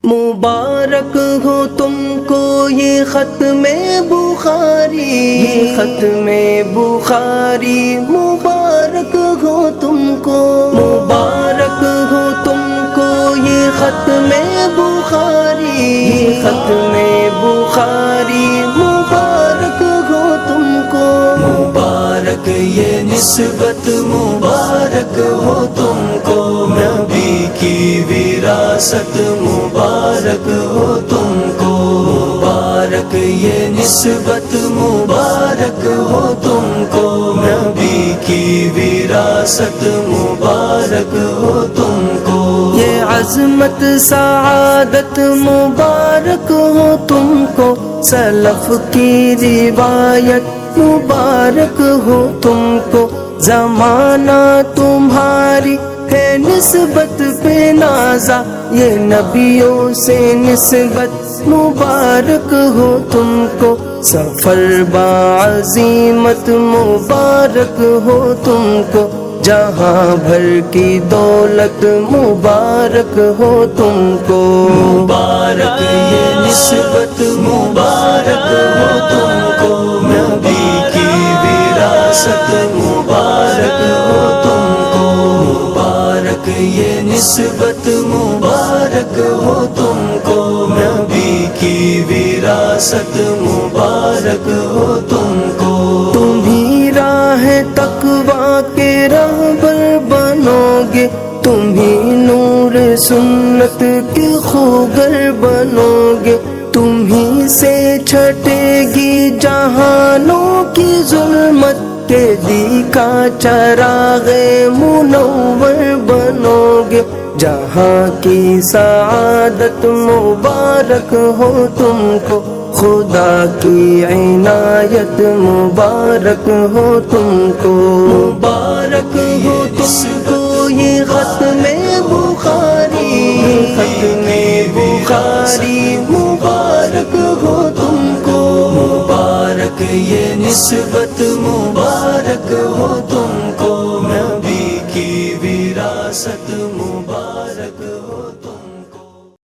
مبارک ہو تم کو یہ ختم بخاری، یہ ختم بخاری مبارک ہو تم کو، مبارک ہو تم کو یہ ختم بخاری، یہ ختم بخاری مبارک ہو تم کو، مبارک یہ نسبت مبارک ہو تم کو، نبی کی وراثت مبارک ہو تم کو، مبارک یہ نسبت مبارک ہو تم کو، نبی کی وراثت مبارک ہو تم کو، یہ عظمت سعادت مبارک ہو تم کو، سلف کی روایت مبارک ہو تم کو، زمانہ تمہاری ہے نسبت پہ نازا، یہ نبیوں سے نسبت مبارک ہو تم کو، سفر بعظیمت مبارک ہو تم کو، جہاں بھر کی دولت مبارک ہو تم کو، مبارک یہ نسبت مبارک ہو تم کو، نبی کی وراثت مبارک ہو تم کو، مبارک یہ نسبت مبارک ہو تم کو، نبی کی وراثت مبارک ہو تم کو، تم ہی راہ تقویٰ کے رہبر بنو گے، تم ہی نور سنت کے خوگر بنو گے، تم ہی سے چھٹے گی جہانوں کی ظلمت، کے دی کا چراغ منور بنو گے، جہاں کی سعادت مبارک ہو تم کو، خدا کی عنایت مبارک ہو تم کو، مبارک ہو تم کو یہ ختم بخاری، یہ ختم بخاری مبارک ہو تم کو، مبارک یہ نسبت مبارک ہو تم کو، نبی کی وراثت